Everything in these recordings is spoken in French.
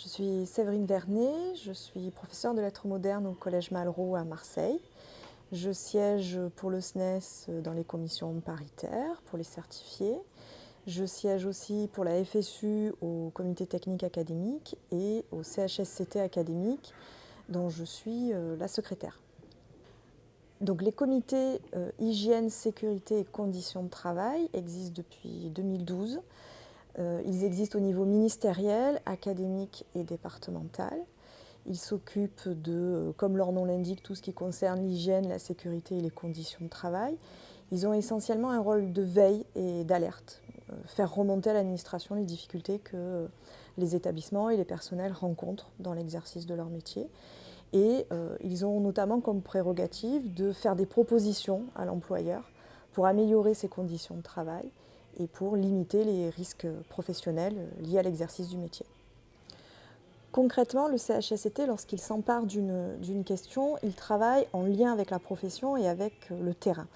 Je suis Séverine Vernet, je suis professeure de lettres modernes au Collège Malraux à Marseille. Je siège pour le SNES dans les commissions paritaires pour les certifiés. Je siège aussi pour la FSU au comité technique académique et au CHSCT académique dont je suis la secrétaire. Donc les comités hygiène, sécurité et conditions de travail existent depuis 2012. Ils existent au niveau ministériel, académique et départemental. Ils s'occupent de, comme leur nom l'indique, tout ce qui concerne l'hygiène, la sécurité et les conditions de travail. Ils ont essentiellement un rôle de veille et d'alerte, faire remonter à l'administration les difficultés que les établissements et les personnels rencontrent dans l'exercice de leur métier. Et ils ont notamment comme prérogative de faire des propositions à l'employeur pour améliorer ses conditions de travail et pour limiter les risques professionnels liés à l'exercice du métier. Concrètement, le CHSCT, lorsqu'il s'empare d'une question, il travaille en lien avec la profession et avec le terrain.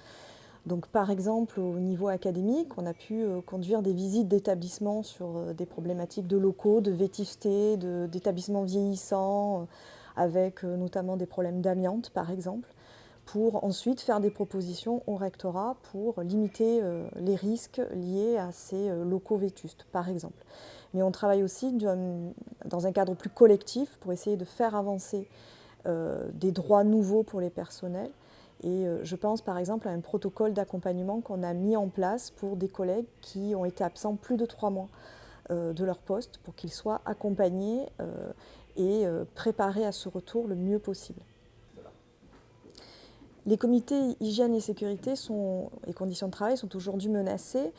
Donc, par exemple, au niveau académique, on a pu conduire des visites d'établissements sur des problématiques de locaux, de vétusté, d'établissements vieillissants, avec notamment des problèmes d'amiante, par exemple, pour ensuite faire des propositions au rectorat pour limiter les risques liés à ces locaux vétustes, par exemple. Mais on travaille aussi dans un cadre plus collectif pour essayer de faire avancer des droits nouveaux pour les personnels. Et je pense par exemple à un protocole d'accompagnement qu'on a mis en place pour des collègues qui ont été absents plus de 3 mois de leur poste pour qu'ils soient accompagnés et préparés à ce retour le mieux possible. Les comités hygiène et sécurité et conditions de travail sont aujourd'hui menacés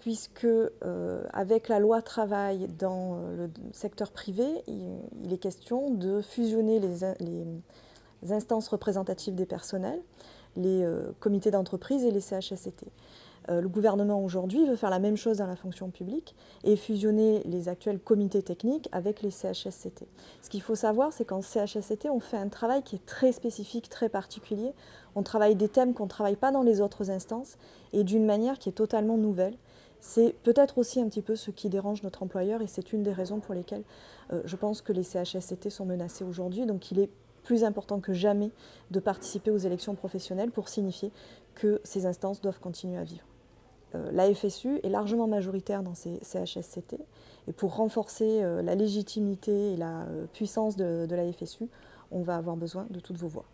puisque avec la loi travail dans le secteur privé, il est question de fusionner les instances représentatives des personnels, les comités d'entreprise et les CHSCT. Le gouvernement aujourd'hui veut faire la même chose dans la fonction publique et fusionner les actuels comités techniques avec les CHSCT. Ce qu'il faut savoir, c'est qu'en CHSCT, on fait un travail qui est très spécifique, très particulier. On travaille des thèmes qu'on ne travaille pas dans les autres instances et d'une manière qui est totalement nouvelle. C'est peut-être aussi un petit peu ce qui dérange notre employeur et c'est une des raisons pour lesquelles je pense que les CHSCT sont menacés aujourd'hui. Donc il est plus important que jamais de participer aux élections professionnelles pour signifier que ces instances doivent continuer à vivre. La FSU est largement majoritaire dans ces CHSCT et pour renforcer la légitimité et la puissance de la FSU, on va avoir besoin de toutes vos voix.